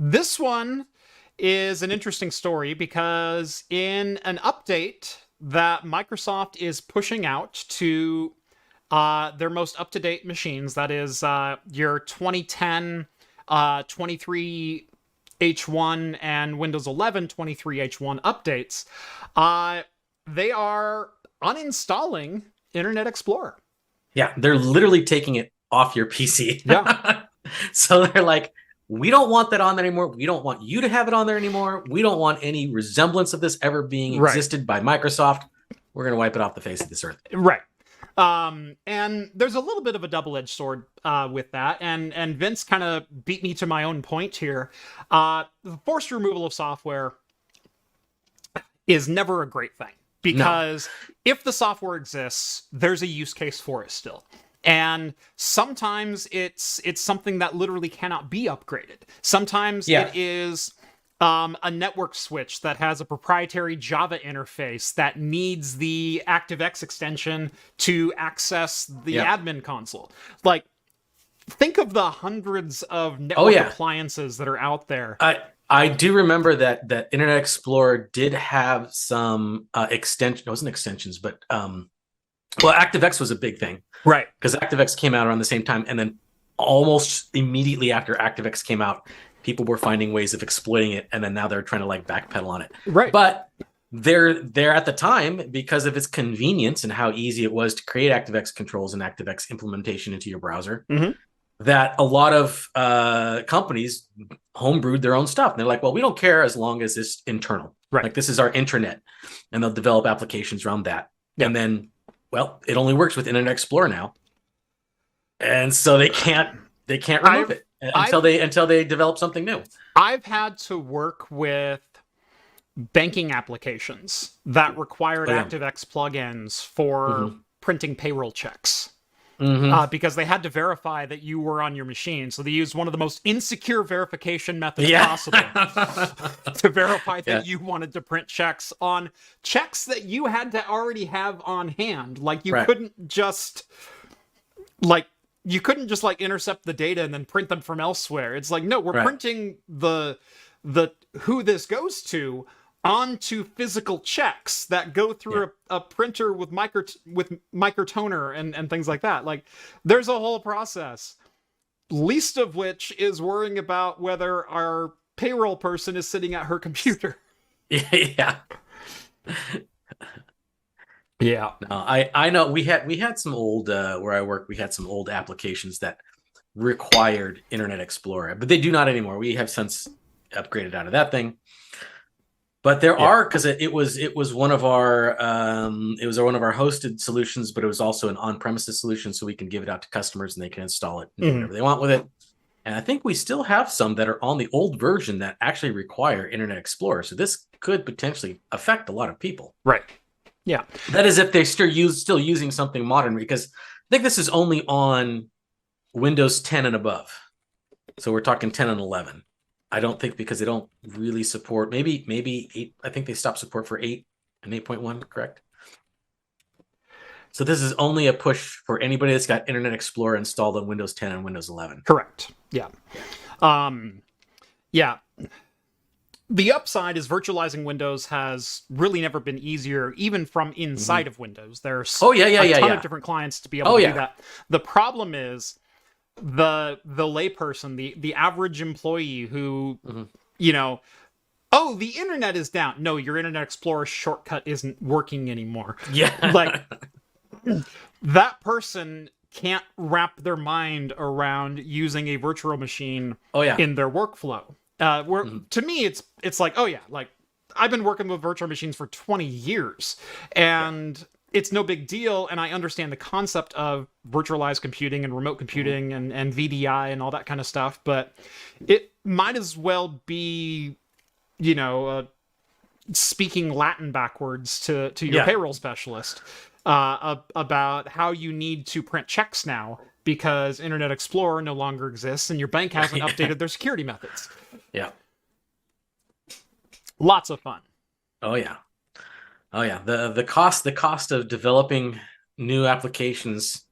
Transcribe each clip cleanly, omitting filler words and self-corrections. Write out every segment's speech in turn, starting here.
This one is an interesting story because in an update that Microsoft is pushing out to their most up-to-date machines, that is your 2010 23H1 and Windows 11 23H1 updates, they are uninstalling Internet Explorer. Yeah, they're literally taking it off your PC. Yeah. So they're like, we don't want that on there anymore. We don't want you to have it on there anymore. We don't want any resemblance of this ever being Right. existed by Microsoft. We're going to wipe it off the face of this earth. Right. And there's a little bit of a double-edged sword with that, and Vince kind of beat me to my own point here. The forced removal of software is never a great thing, because if the software exists, there's a use case for it still. And sometimes it's something that literally cannot be upgraded. Sometimes it is a network switch that has a proprietary Java interface that needs the ActiveX extension to access the admin console. Like, think of the hundreds of network appliances that are out there. I do remember that Internet Explorer did have some extension. It wasn't extensions, but well, ActiveX was a big thing, right? Because ActiveX came out around the same time, and then almost immediately after ActiveX came out, people were finding ways of exploiting it, and then now they're trying to like backpedal on it. Right. But they're there at the time because of its convenience and how easy it was to create ActiveX controls and ActiveX implementation into your browser. That a lot of companies homebrewed their own stuff. And they're like, well, we don't care as long as it's internal. Right. Like, this is our intranet. And they'll develop applications around that. And then, well, it only works with Internet Explorer now. And so they can't remove it until they develop something new. I've had to work with banking applications that required ActiveX plugins for printing payroll checks. Because they had to verify that you were on your machine. So they used one of the most insecure verification methods possible to verify that you wanted to print checks on checks that you had to already have on hand. Like, you couldn't just like intercept the data and then print them from elsewhere. It's like, no, we're printing the who this goes to onto physical checks that go through a printer with microtoner and things like that. Like, there's a whole process, least of which is worrying about whether our payroll person is sitting at her computer. Yeah. No, I know we had some old where I work, we had some old applications that required Internet Explorer, but they do not anymore. We have since upgraded out of that thing. But there are, because it was one of our one of our hosted solutions, but it was also an on-premises solution, so we can give it out to customers and they can install it and do whatever they want with it. And I think we still have some that are on the old version that actually require Internet Explorer. So this could potentially affect a lot of people. Right. Yeah. That is if they're still using something modern, because I think this is only on Windows 10 and above. So we're talking 10 and 11. I don't think, because they don't really support, maybe 8. I think they stopped support for 8 and 8.1, correct? So this is only a push for anybody that's got Internet Explorer installed on Windows 10 and Windows 11. Correct. Yeah. The upside is virtualizing Windows has really never been easier, even from inside of Windows. There's a ton of different clients to be able to do that. The problem is the layperson, the average employee who, oh, the internet is down. No, your Internet Explorer shortcut isn't working anymore. Yeah. Like, that person can't wrap their mind around using a virtual machine in their workflow. To me, it's like, oh yeah, like, I've been working with virtual machines for 20 years, and it's no big deal, and I understand the concept of virtualized computing and remote computing and VDI and all that kind of stuff, but it might as well be, speaking Latin backwards to your payroll specialist about how you need to print checks now because Internet Explorer no longer exists and your bank hasn't updated their security methods. Yeah. Lots of fun. Oh yeah. The cost of developing new applications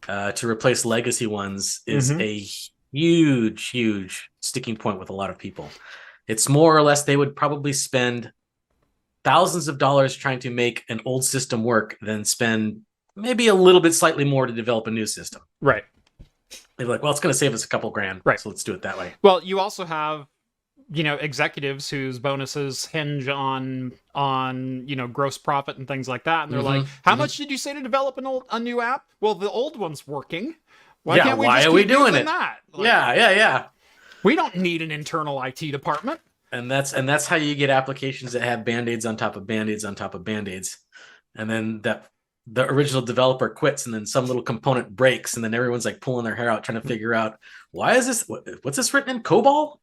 to replace legacy ones is a huge sticking point with a lot of people. It's more or less they would probably spend thousands of dollars trying to make an old system work than spend maybe a little bit slightly more to develop a new system. Right. They're like, well, it's going to save us a couple grand. Right. So let's do it that way. Well, you also have, executives whose bonuses hinge on gross profit and things like that. And they're like, how much did you say to develop a new app? Well, the old one's working. Why can't we just keep doing that? Like, yeah. We don't need an internal IT department. And that's how you get applications that have band-aids on top of band-aids on top of band-aids. And then the original developer quits, and then some little component breaks, and then everyone's like pulling their hair out trying to figure out, why is this, what's this written in COBOL?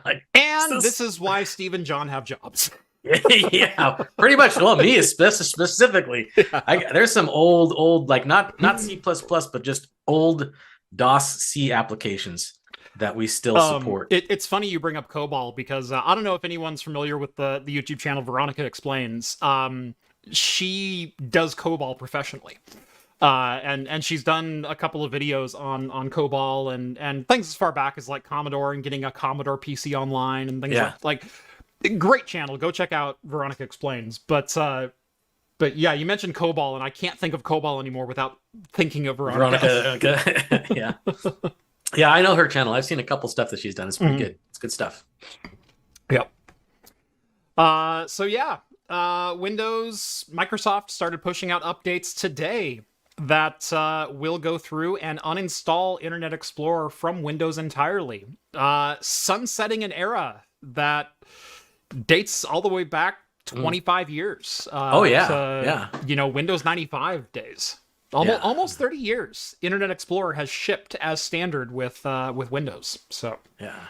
Like, and this is why Steve and John have jobs. Yeah, pretty much. Well, me specifically. Yeah. There's some old like not C++, but just old DOS C applications that we still support. It's funny you bring up COBOL, because I don't know if anyone's familiar with the YouTube channel Veronica Explains. She does COBOL professionally. And she's done a couple of videos on COBOL and things as far back as like Commodore and getting a Commodore PC online and things like great channel. Go check out Veronica Explains. But yeah, you mentioned COBOL, and I can't think of COBOL anymore without thinking of Veronica. Yeah. Yeah, I know her channel. I've seen a couple stuff that she's done. It's pretty good. It's good stuff. Yep. So yeah, Microsoft started pushing out updates today that will go through and uninstall Internet Explorer from Windows entirely, sunsetting an era that dates all the way back 25 years. Windows 95 days. Almost 30 years. Internet Explorer has shipped as standard with Windows. So yeah,